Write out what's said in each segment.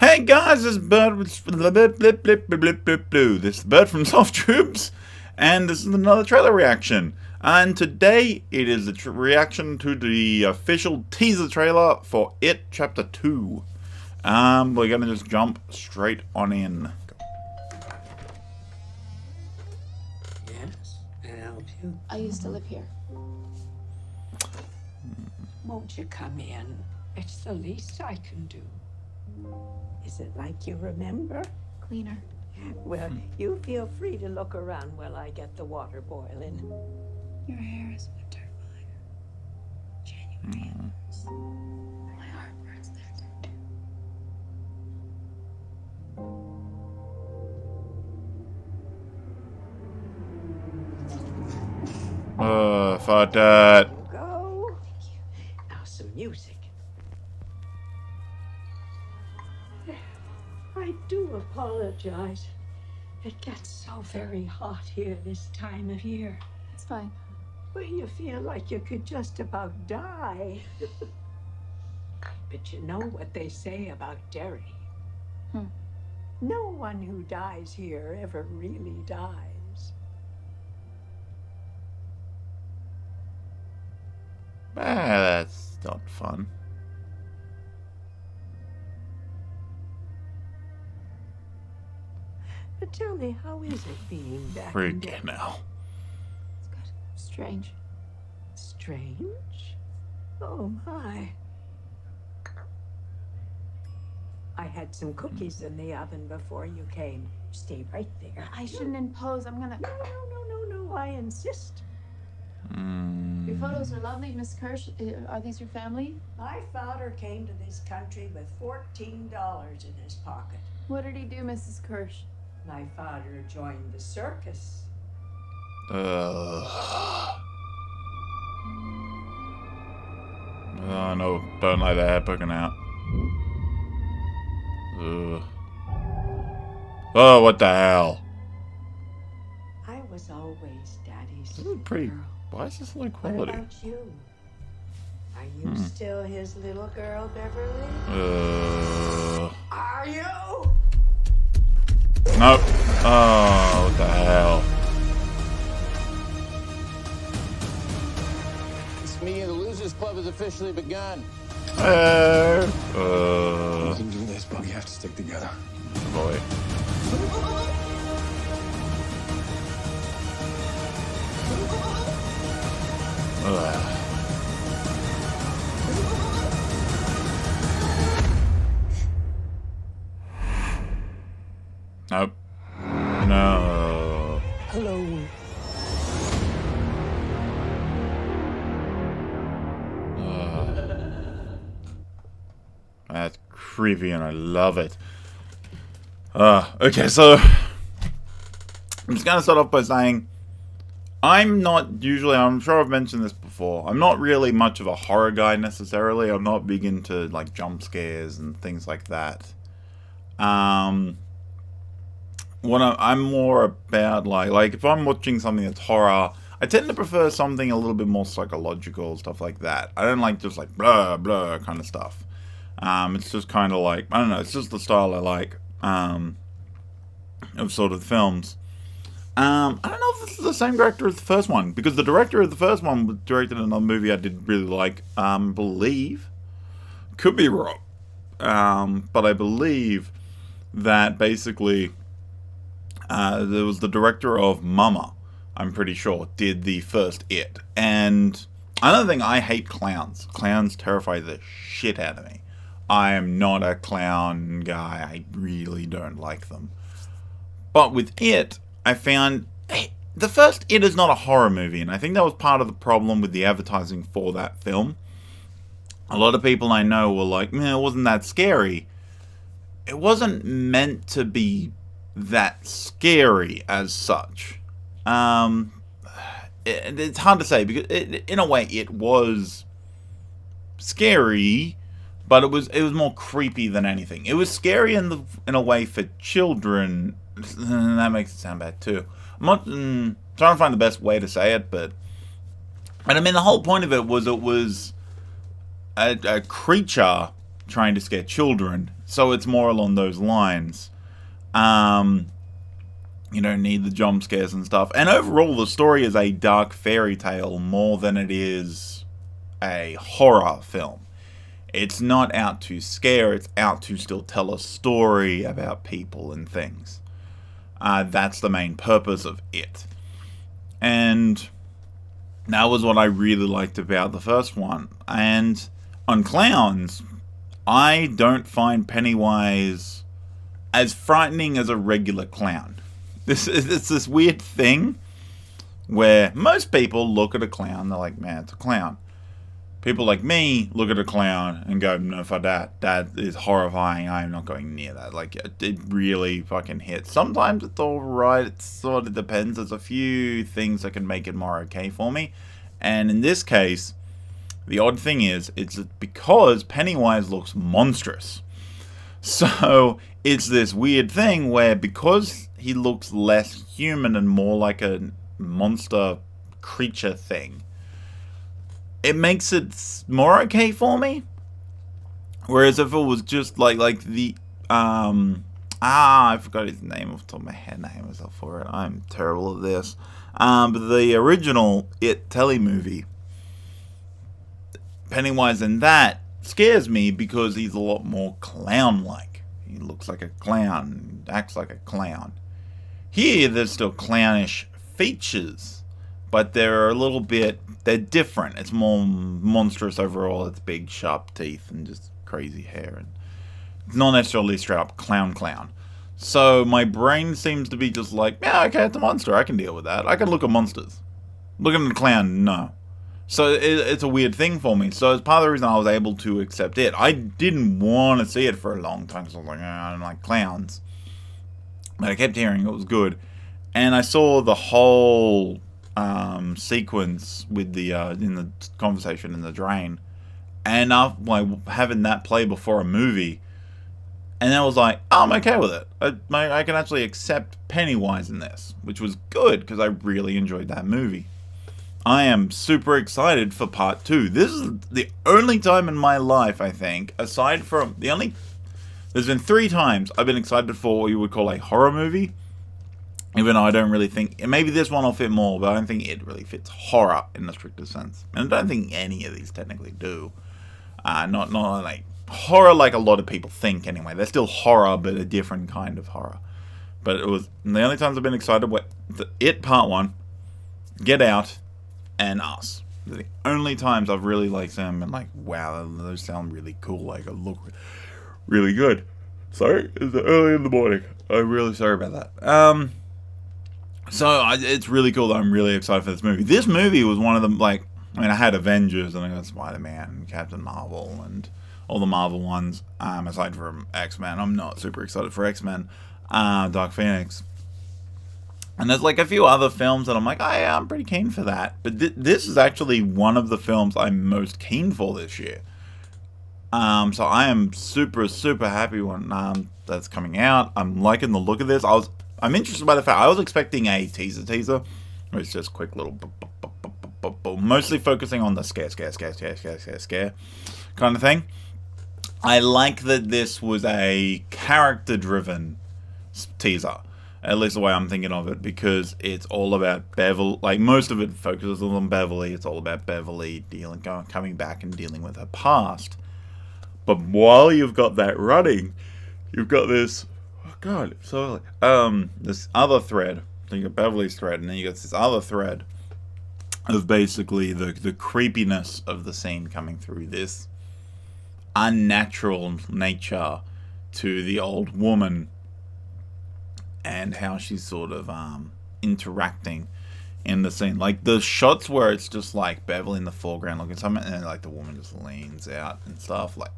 Hey guys, this is Burt with This is Burt from Soft Tubes, and this is another trailer reaction. And today it is a reaction to the official teaser trailer for It Chapter 2. We're gonna just jump straight on in. Yes, can I help you? I used to live here. Won't you come in? It's the least I can do. Is it like you remember? Cleaner. Well, you feel free to look around while I get the water boiling. Your hair is winter fire. January embers. My heart burns there too. For that. Go. Now some music. I do apologize. It gets so very hot here this time of year. It's fine. Well, you feel like you could just about die. But you know what they say about Derry? No one who dies here ever really dies. That's not fun. But tell me, how is it being back in Derry? Freaking hell. It's good. Strange. Strange? Oh my. I had some cookies in the oven before you came. Stay right there. I shouldn't impose. I'm gonna. No, I insist. Your photos are lovely, Miss Kirsch. Are these your family? My father came to this country with $14 in his pocket. What did he do, Mrs. Kirsch? My father joined the circus. Oh no, don't like the hair poking out. Ugh. Oh, what the hell? I was always Daddy's This is pretty. girl. Why is this low What quality? about you? Are you still his little girl, Beverly? Are you? Nope. Oh, what the hell? It's me and the Losers Club has officially begun. You can do this, but we have to stick together. boy. Ugh. Nope. No. Hello. That's creepy and I love it. Okay, so I'm just gonna start off by saying I'm not usually, I'm sure I've mentioned this before, I'm not really much of a horror guy necessarily. I'm not big into like jump scares and things like that. I'm more about like if I'm watching something that's horror, I tend to prefer something a little bit more psychological, stuff like that. I don't like just like blah blah kind of stuff. It's just kind of like, I don't know, it's just the style I like of sort of films. I don't know if this is the same director as the first one, because the director of the first one directed another movie I did really like, believe. Could be wrong. But I believe that basically there was the director of Mama, I'm pretty sure, did the first It. And another thing, I hate clowns. Clowns terrify the shit out of me. I am not a clown guy. I really don't like them. But with It, I found the first It is not a horror movie, and I think that was part of the problem with the advertising for that film. A lot of people I know were like, man, it wasn't that scary. It wasn't meant to be that scary as such. It's hard to say, because in a way it was scary, but it was more creepy than anything. It was scary in a way for children. That makes it sound bad too. I'm not trying to find the best way to say it, but I mean the whole point of it was a creature trying to scare children. So it's more along those lines. You don't need the jump scares and stuff. And overall, the story is a dark fairy tale more than it is a horror film. It's not out to scare, it's out to still tell a story about people and things. That's the main purpose of it. And that was what I really liked about the first one. And on clowns, I don't find Pennywise as frightening as a regular clown. It's this weird thing where most people look at a clown, they're like, man, it's a clown. People like me look at a clown and go, no, for that is horrifying. I am not going near that. Like, it really fucking hits. Sometimes it's alright. It sort of depends. There's a few things that can make it more okay for me. And in this case, the odd thing is, it's because Pennywise looks monstrous. So, it's this weird thing where because he looks less human and more like a monster creature thing, it makes it more okay for me. Whereas if it was just like the I forgot his name off the top of my head. I hate myself for it. I'm terrible at this. But the original It telly movie, Pennywise in that scares me because he's a lot more clown-like. He looks like a clown, acts like a clown. Here, there's still clownish features, but they're they're different. It's more monstrous overall. It's big, sharp teeth and just crazy hair. And it's not necessarily straight up clown. So my brain seems to be just like, yeah, okay, it's a monster. I can deal with that. I can look at monsters. Looking at a clown, no. So it's a weird thing for me. So it's part of the reason I was able to accept it. I didn't want to see it for a long time because I was like, I don't like clowns. But I kept hearing it was good. And I saw the whole sequence with the in the conversation in the drain, and like having that play before a movie, and I was like, oh, I'm okay with it. I can actually accept Pennywise in this, which was good because I really enjoyed that movie. I am super excited for part 2. This is the only time in my life, I think, aside from there's been 3 times I've been excited for what you would call a horror movie. Even though I don't really think, maybe this one will fit more, but I don't think it really fits horror in the strictest sense. And I don't think any of these technically do. Not like horror like a lot of people think anyway. They're still horror, but a different kind of horror. But it was, the only times I've been excited were It Part 1, Get Out, and Us. They're the only times I've really liked them and like, wow, those sound really cool. Like, look really good. Sorry, it's early in the morning. I'm really sorry about that. So, it's really cool that I'm really excited for this movie. This movie was one of them, like, I mean, I had Avengers, and I got Spider-Man, and Captain Marvel, and all the Marvel ones, aside from X-Men. I'm not super excited for X-Men, Dark Phoenix. And there's, like, a few other films that I'm like, oh, yeah, I'm pretty keen for that. But this is actually one of the films I'm most keen for this year. So I am super, super happy when that's coming out. I'm liking the look of this. I'm interested by the fact I was expecting a teaser, where it's just quick little, mostly focusing on the scare kind of thing. I like that this was a character-driven teaser, at least the way I'm thinking of it, because it's all about Beverly. Like most of it focuses on Beverly. It's all about Beverly coming back and dealing with her past. But while you've got that running, you've got this. God, so this other thread. So you got Beverly's thread, and then you got this other thread of basically the creepiness of the scene coming through, this unnatural nature to the old woman, and how she's sort of interacting in the scene. Like the shots where it's just like Beverly in the foreground looking something, and then like the woman just leans out and stuff. Like,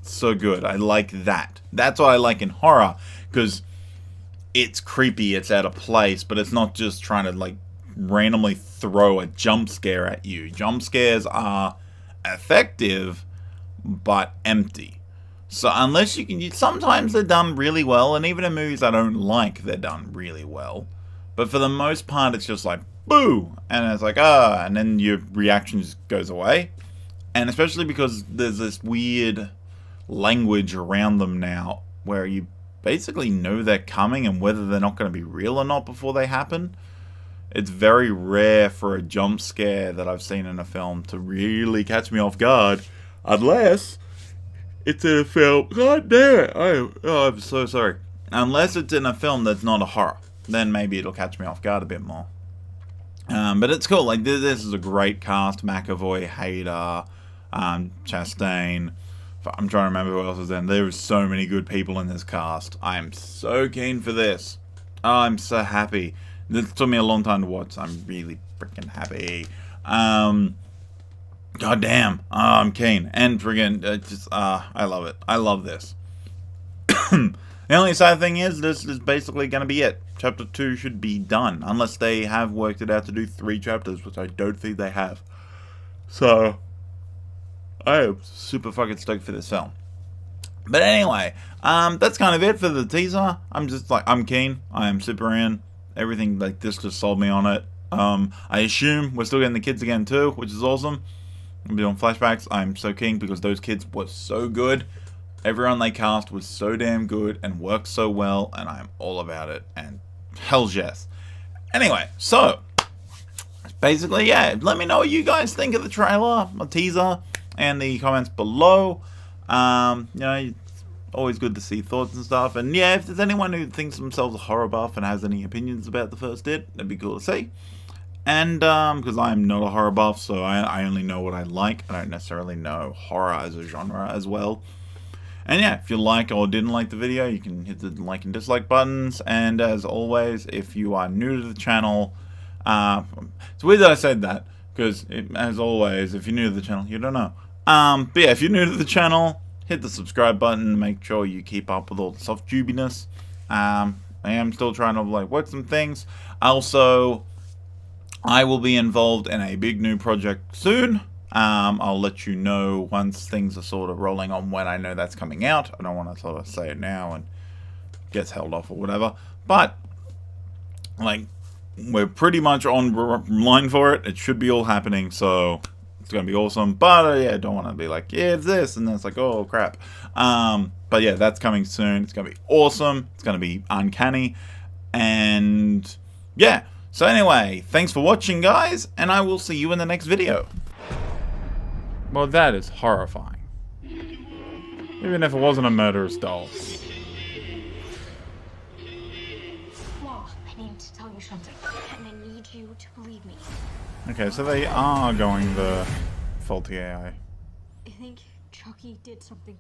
so good. I like that. That's what I like in horror, because it's creepy, it's out of place, but it's not just trying to like randomly throw a jump scare at you. Jump scares are effective, but empty. So unless you can, sometimes they're done really well, and even in movies I don't like, they're done really well. But for the most part, it's just like, boo! And it's like, and then your reaction just goes away. And especially because there's this weird, language around them now where you basically know they're coming and whether they're not going to be real or not before they happen. It's very rare for a jump scare that I've seen in a film to really catch me off guard, unless it's in a film. God damn it! I'm so sorry. Unless it's in a film that's not a horror, then maybe it'll catch me off guard a bit more. But it's cool. Like this is a great cast: McAvoy, Hader, Chastain. I'm trying to remember who else is in. There are so many good people in this cast. I am so keen for this. Oh, I'm so happy. This took me a long time to watch. I'm really freaking happy. God damn. Oh, I'm keen. And friggin' I love it. I love this. The only sad thing is, this is basically going to be it. Chapter 2 should be done. Unless they have worked it out to do 3 chapters, which I don't think they have. So, I am super fucking stoked for this film. But anyway, that's kind of it for the teaser. I'm just like, I'm keen. I am super in. Everything like this just sold me on it. I assume we're still getting the kids again too, which is awesome. I'm doing flashbacks. I'm so keen because those kids were so good. Everyone they cast was so damn good and worked so well, and I'm all about it. And hell's yes. Anyway, so basically, yeah. Let me know what you guys think of the trailer, the teaser, and the comments below. You know, always good to see thoughts and stuff. And yeah, if there's anyone who thinks themselves a horror buff and has any opinions about the first It, that'd be cool to see. And because I'm not a horror buff, so I only know what I like. I don't necessarily know horror as a genre as well. And yeah, if you like or didn't like the video, you can hit the like and dislike buttons. And as always, if you are new to the channel, it's weird that I said that, because as always, if you're new to the channel, you don't know. But yeah, if you're new to the channel, hit the subscribe button. Make sure you keep up with all the soft jubiness. I am still trying to like work some things. Also, I will be involved in a big new project soon. I'll let you know once things are sort of rolling on when I know that's coming out. I don't want to sort of say it now and gets held off or whatever. But like, we're pretty much on line for it. It should be all happening, so it's gonna be awesome. But yeah, I don't want to be like, yeah, it's this, and then it's like, oh crap. But yeah, that's coming soon. It's gonna be awesome. It's gonna be uncanny, and yeah. So anyway, thanks for watching, guys, and I will see you in the next video. Well, that is horrifying. Even if it wasn't a murderous doll. Mom, I need to tell you something, and I need you to believe me. Okay, so they are going the faulty AI. I think Chucky did something.